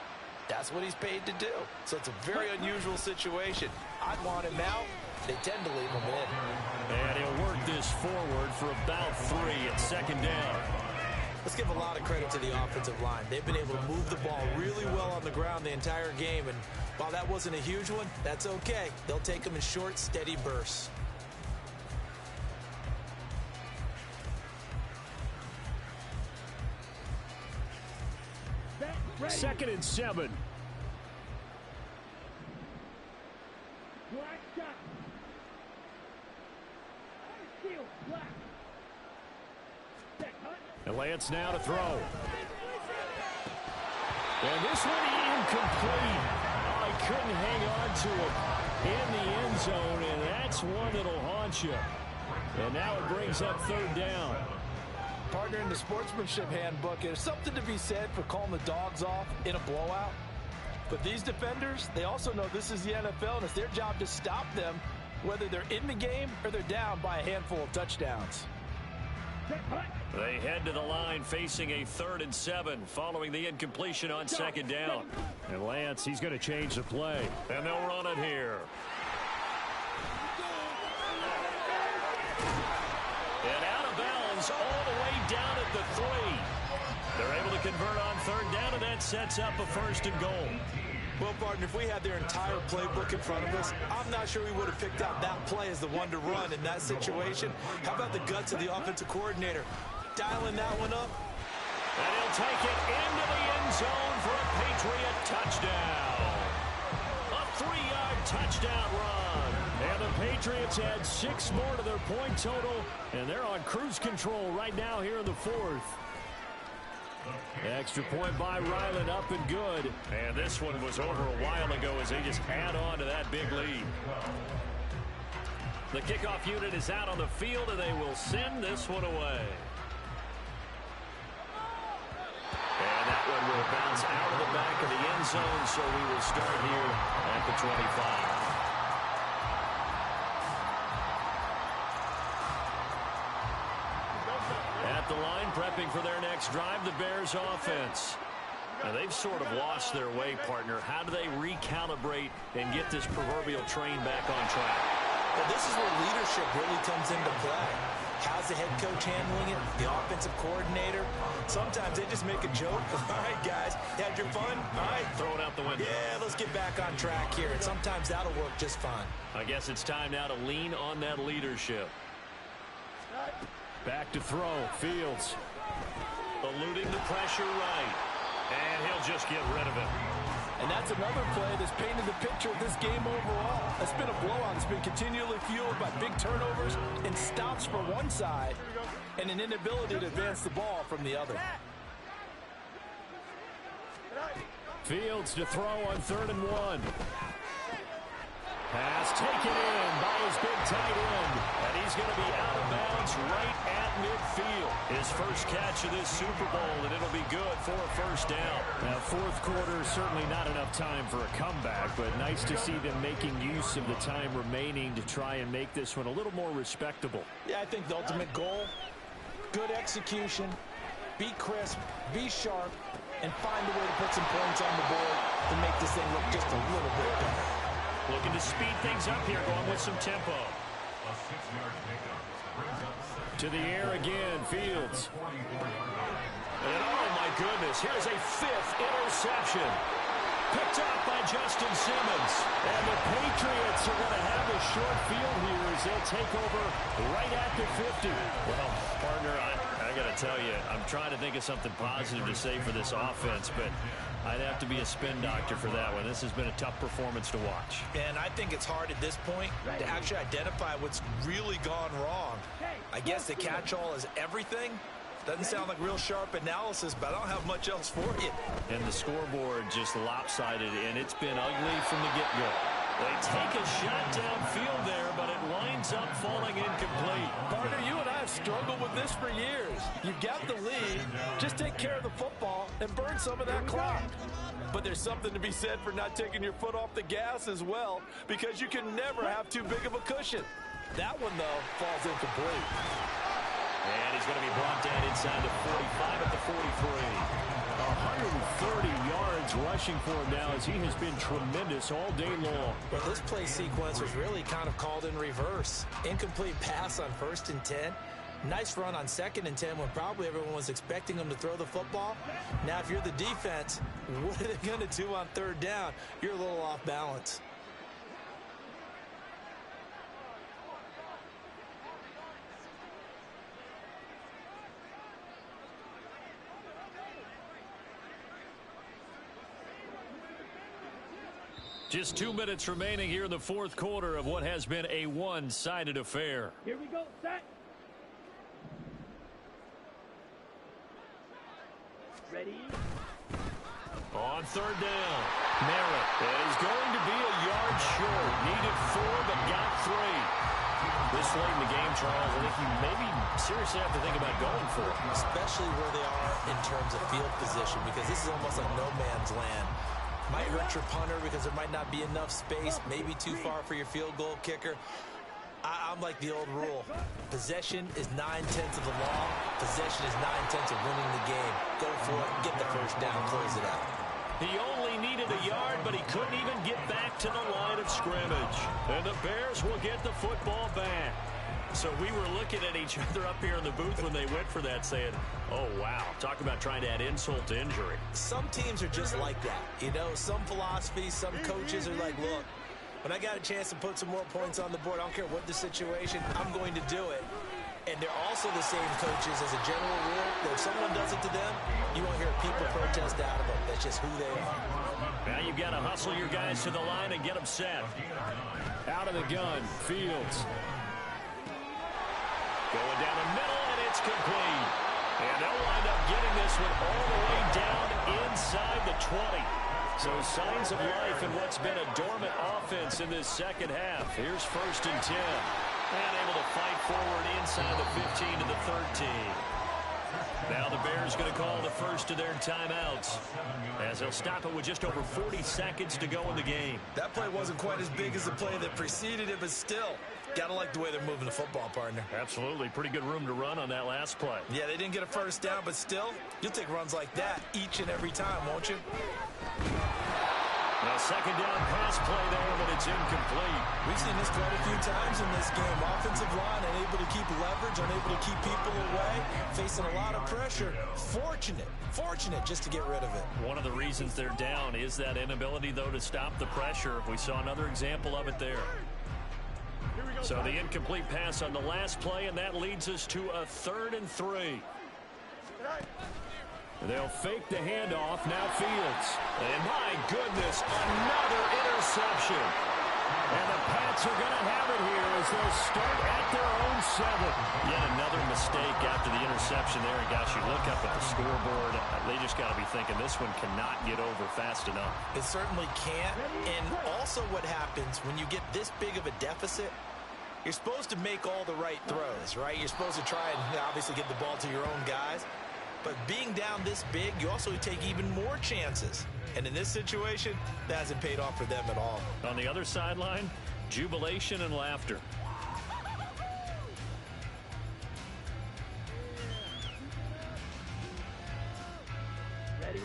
that's what he's paid to do. So it's a very unusual situation. I'd want him out. They tend to leave him in. And he'll work this forward for about 3 at second down. Let's give a lot of credit to the offensive line. They've been able to move the ball really well on the ground the entire game. And while that wasn't a huge one, that's okay. They'll take them in short, steady bursts. Second and 7. And Lance now to throw. And this one incomplete. Oh, he couldn't hang on to it in the end zone, and that's one that'll haunt you. And now it brings up third down. Partner, in the sportsmanship handbook, there's something to be said for calling the dogs off in a blowout. But these defenders, they also know this is the NFL, and it's their job to stop them, whether they're in the game or they're down by a handful of touchdowns. They head to the line facing a 3rd and 7 following the incompletion on 2nd down. And Lance, he's going to change the play. And they'll run it here. And out of bounds all the way down at the 3. They're able to convert on 3rd down, and that sets up a 1st and goal. Well, partner, if we had their entire playbook in front of us, I'm not sure we would have picked out that play as the one to run in that situation. How about the guts of the offensive coordinator? Dialing that one up. And he'll take it into the end zone for a Patriot touchdown. A 3-yard touchdown run. And the Patriots add 6 more to their point total, and they're on cruise control right now here in the 4th. Extra point by Ryland, up and good. And this one was over a while ago as they just add on to that big lead. The kickoff unit is out on the field, and they will send this one away. And that one will bounce out of the back of the end zone, so we will start here at the 25. At the line, prepping for their next drive, the Bears offense. Now, they've sort of lost their way, partner. How do they recalibrate and get this proverbial train back on track? Well, this is where leadership really comes into play. How's the head coach handling it? The offensive coordinator? Sometimes they just make a joke. All right, guys, had your fun? All right. Throw it out the window. Yeah, let's get back on track here. And sometimes that'll work just fine. I guess it's time now to lean on that leadership. Back to throw. Fields eluding the pressure right. And he'll just get rid of it. And that's another play that's painted the picture of this game overall. It's been a blowout. It's been continually fueled by big turnovers and stops for one side and an inability to advance the ball from the other. Fields to throw on 3rd and 1. Pass taken in by his big tight end. And he's going to be out of bounds right at midfield. His first catch of this Super Bowl, and it'll be good for a 1st down. Now, 4th quarter, certainly not enough time for a comeback, but nice to see them making use of the time remaining to try and make this one a little more respectable. Yeah, I think the ultimate goal, good execution, be crisp, be sharp, and find a way to put some points on the board to make this thing look just a little bit better. Looking to speed things up here, going with some tempo. To the air again, Fields. And oh my goodness, here's a 5th interception. Picked up by Justin Simmons. And the Patriots are going to have a short field here as they'll take over right at the 50. Well, partner, I got to tell you, I'm trying to think of something positive to say for this offense, but I'd have to be a spin doctor for that one. This has been a tough performance to watch. And I think it's hard at this point to actually identify what's really gone wrong. I guess the catch-all is everything. Doesn't sound like real sharp analysis, but I don't have much else for you. And the scoreboard just lopsided, and it's been ugly from the get-go. They take a shot downfield there, but it winds up falling incomplete. Partner, you and I have struggled with this for years. You've got the lead. Just take care of the football and burn some of that clock. But there's something to be said for not taking your foot off the gas as well, because you can never have too big of a cushion. That one, though, falls incomplete. And he's going to be brought down inside the 45 at the 43. 130 yards rushing for him now as he has been tremendous all day long. Well, this play sequence was really kind of called in reverse. Incomplete pass on 1st and 10. Nice run on 2nd and 10 when probably everyone was expecting him to throw the football. Now, if you're the defense, what are they going to do on 3rd down? You're a little off balance. Just 2 minutes remaining here in the 4th quarter of what has been a one-sided affair. Here we go, set. On third down, Merritt is going to be a yard short. Needed 4, but got 3. This late in the game, Charles, I think you maybe seriously have to think about going for it. Especially where they are in terms of field position, because this is almost like no man's land. Might hurt your punter because there might not be enough space, maybe too far for your field goal kicker. I'm like the old rule. Possession is 9/10 of the law. Possession is 9/10 of winning the game. Go for it, get the first down, close it out. He only needed a yard, but he couldn't even get back to the line of scrimmage. And the Bears will get the football back. So we were looking at each other up here in the booth when they went for that saying, oh, wow, talk about trying to add insult to injury. Some teams are just like that. You know, some philosophies, some coaches are like, look, when I got a chance to put some more points on the board, I don't care what the situation, I'm going to do it. And they're also the same coaches as a general rule that if someone does it to them, you won't hear people protest out of them. That's just who they are. Now you've got to hustle your guys to the line and get them set. Out of the gun, Fields. Going down the middle, and it's complete. And they'll wind up getting this one all the way down inside the 20. So signs of life in what's been a dormant offense in this second half. Here's 1st and 10. And able to fight forward inside the 15 to the 13. Now the Bears going to call the first of their timeouts as they'll stop it with just over 40 seconds to go in the game. That play wasn't quite as big as the play that preceded it, but still, gotta like the way they're moving the football, partner. Absolutely. Pretty good room to run on that last play. Yeah, they didn't get a first down, but still, you'll take runs like that each and every time, won't you? A second down pass play there, but it's incomplete. We've seen this quite a few times in this game. Offensive line unable to keep leverage, unable to keep people away, facing a lot of pressure. Fortunate just to get rid of it. One of the reasons they're down is that inability, though, to stop the pressure. We saw another example of it there. So the incomplete pass on the last play, and that leads us to a 3rd and 3. They'll fake the handoff. Now Fields. And my goodness, another interception. And the Pats are going to have it here as they'll start at their own 7. Yet another mistake after the interception there. And gosh, you look up at the scoreboard, they just got to be thinking this one cannot get over fast enough. It certainly can't. And also what happens when you get this big of a deficit, you're supposed to make all the right throws, right? You're supposed to try and obviously get the ball to your own guys. But being down this big, you also take even more chances. And in this situation, that hasn't paid off for them at all. On the other sideline, jubilation and laughter. Ready.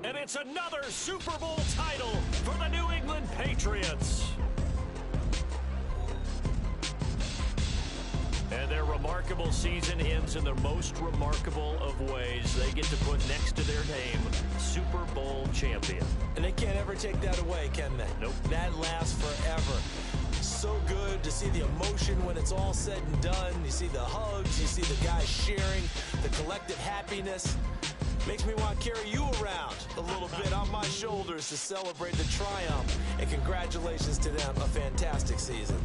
And it's another Super Bowl title for the New England Patriots. And their remarkable season ends in the most remarkable of ways. They get to put next to their name, Super Bowl champion. And they can't ever take that away, can they? Nope. That lasts forever. So good to see the emotion when it's all said and done. You see the hugs, you see the guys sharing, the collective happiness. Makes me want to carry you around a little bit on my shoulders to celebrate the triumph. And congratulations to them, a fantastic season.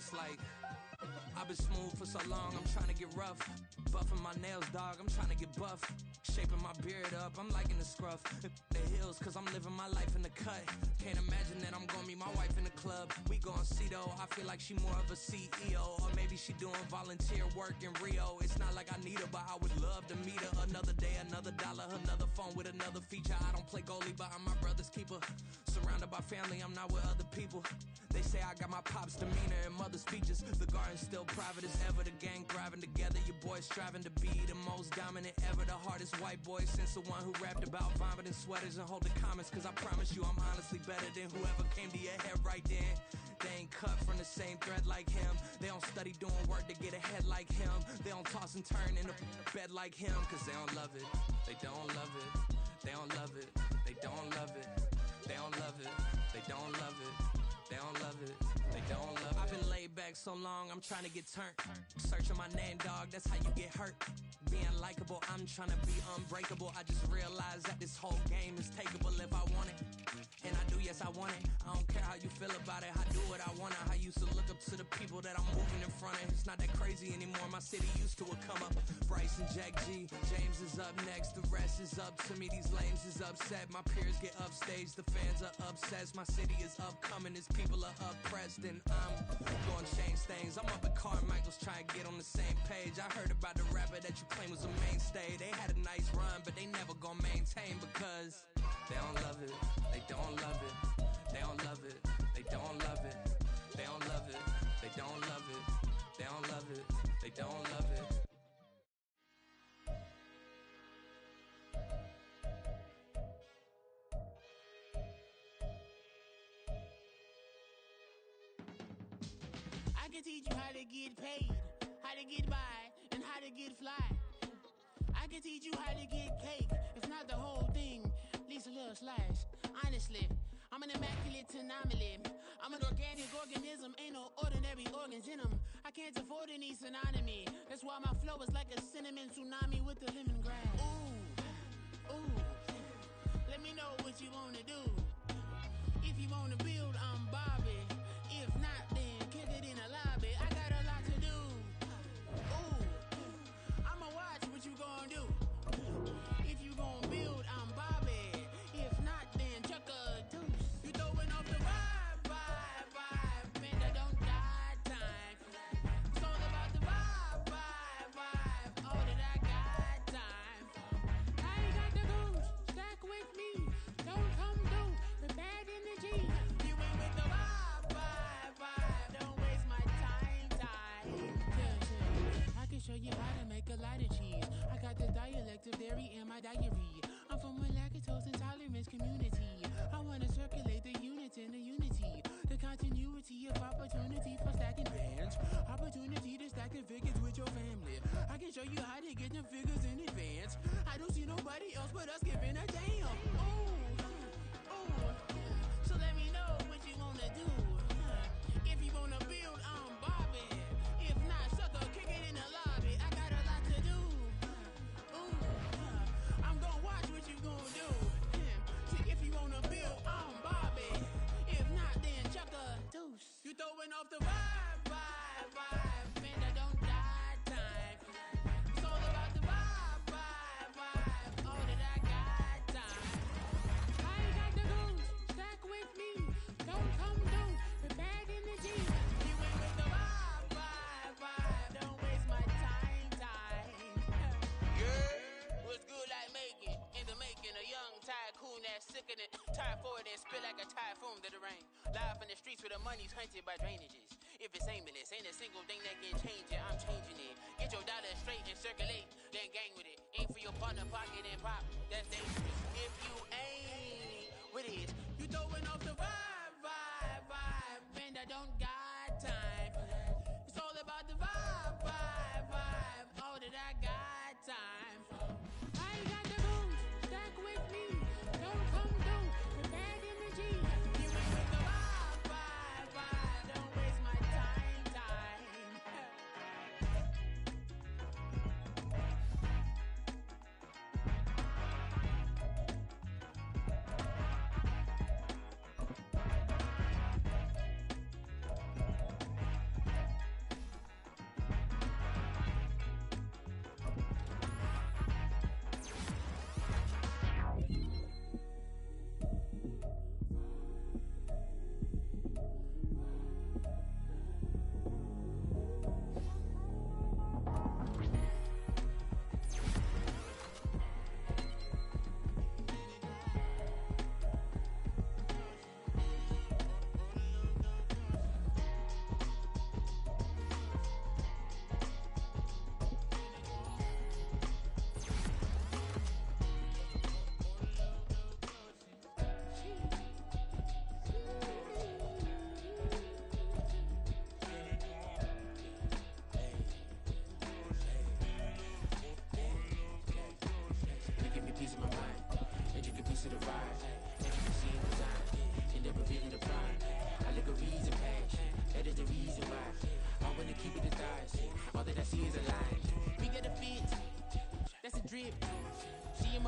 It's like, I've been smooth for so long, I'm trying to get rough. Buffing my nails, dog, I'm trying to get buff. Shaping my beard up, I'm liking the scruff. The hills, cause I'm living my life in the cut. Can't imagine that I'm gonna meet my wife in the club. We gon' see though, I feel like she more of a CEO. Or maybe she doing volunteer work in Rio. It's not like I need her, but I would love to meet her. Another day, another dollar, another phone with another feature. I don't play goalie, but I'm my brother's keeper. Surrounded by family, I'm not with other people. They say I got my pop's demeanor and mother's features. The garden's still private as ever, the gang thriving together. Your boys striving to be the most dominant ever. The hardest white boy since the one who rapped about vomiting sweaters and holding comments. Cause I promise you I'm honestly better than whoever came to your head right then. They ain't cut from the same thread like him. They don't study doing work to get ahead like him. They don't toss and turn in the bed like him. Cause they don't love it, they don't love it. They don't love it, they don't love it. They don't love it, they don't love it. They don't love it, they don't love it. I've been laid back so long, I'm trying to get turned. Searching my name, dog, that's how you get hurt. Being likable, I'm trying to be unbreakable. I just realized that this whole game is takeable if I want it. And I do, yes, I want it. I don't care how you feel about it, I do what I want. I used to look up to the people that I'm moving in front of. It's not that crazy anymore, my city used to a come up. Bryce and Jack G, James is up next. The rest is up to me, these lames is upset. My peers get upstaged, the fans are obsessed. My city is upcoming, its people are oppressed. And I'm gonna change things. I'm up at Carmichael's trying to get on the same page. I heard about the rapper that you claim was a mainstay. They had a nice run, but they never gonna maintain because they don't love it, they don't love it, they don't love it, they don't love it, they don't love it, they don't love it, they don't love it, they don't love it. I can teach you how to get paid, how to get by, and how to get fly. I can teach you how to get cake, if not the whole thing, at least a little slice. Honestly, I'm an immaculate anomaly. I'm an organic organism, ain't no ordinary organs in them. I can't afford any synonymy. That's why my flow is like a cinnamon tsunami with the lemongrass. Ooh, ooh, let me know what you wanna do. If you wanna build, I'm Bobby. If not, then kick it in the lobby. I got a lot to do. Ooh, I'ma watch what you gon' do. If you gon' build, I'm Bobby. If not, then chuck a deuce. You throwing off the vibe, man, I don't got time. It's all about the vibe, all that I got time. I ain't got the goose, stack with me. Don't come through with bad energy. You ain't with the vibe, don't waste my time. I can show you how to make a lot of cheese. I got the dialect of dairy in my diary. I'm from a lactose intolerance community. I wanna circulate the units in the unity. The continuity of opportunity for stacking bands. Opportunity to stack the figures with your family. I can show you how to get the figures in advance. I don't see nobody else but us giving a damn. Ooh, so let me know what you wanna do. If you wanna build, I'm Bobby. If not, sucker, kick it in the lobby. I got a lot to do. Ooh, I'm gonna watch what you gonna do. See, if you wanna build, I'm Bobby. If not, then chuck a deuce. You throwing off the vibe, man, I don't got time. It's all about the vibe, all that I got time. I ain't got the goose, stack with me. Don't come through with bad energy. You ain't with the vibe, don't waste my time. Yeah, what's good like making? In the making, a young tycoon that's sickening. Tire forward and spit like a typhoon to the rain. Live in the streets where the money's hunted by drainages. If it's aimless, ain't a single thing that can change it. I'm changing it. Get your dollar straight and circulate, then gang with it. Ain't for your partner, pocket and pop. That's dangerous. If you ain't with it, you throwing off the vibe, man, I don't got time. It's all about the vibe, all that I got time. I ain't got the goose, stack with me. Don't come through with bad energy. You ain't with the vibe, don't waste my time.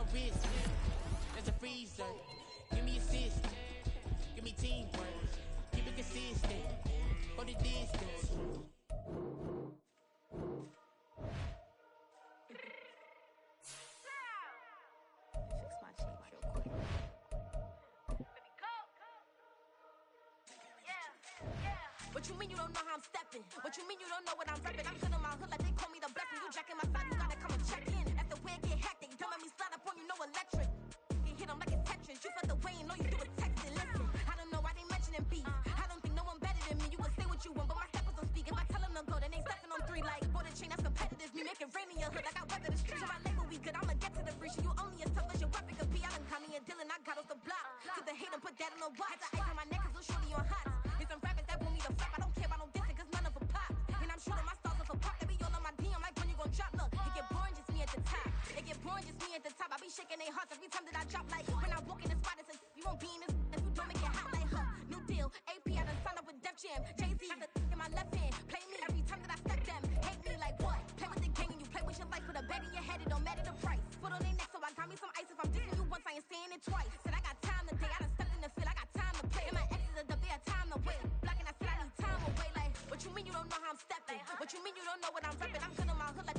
my wrist. There's a freezer. Give me assist. Give me teamwork. Keep it consistent. Go the distance. Fix my change real quick. What you mean you don't know how I'm stepping? What you mean you don't know what I'm repping? I'm good in my hood like they call me the blessing. You jacking my side, you gotta come and check in. That's the way it get hectic. Don't make me slide up on you, no electric. Get hit 'em like it's Tetris. You felt the way and know you do it texting. Listen, I don't know why they mentioning beef. I don't think no one better than me. You can say what you want, but my steppers don't speak. If I tell them to go, then they stepping on 3 like bought a chain that's competitive. Me make it rain in your hood like I weather the streets. So my label we good, I'ma get to the breach. You only as tough as your weapon could be. I done Connie and Dylan, I got off the block. Took the hate and put that on the watch. The ice on my neck is little shorty on hot. It's some rappers that want me to flop. I don't care about no dissing, cause none of them pop. And I'm shooting my stars off a pop. They be all on my DM like when you gon' drop. Look, it get boring, just me at the top. It get boring, just me at the top. I be shaking their hearts every time that I drop. Like when I walk in the spot, it says you won't be in this if you don't make it hot like her. New deal, AP, I done signed up with Def Jam. Jay-Z, got the in my left hand.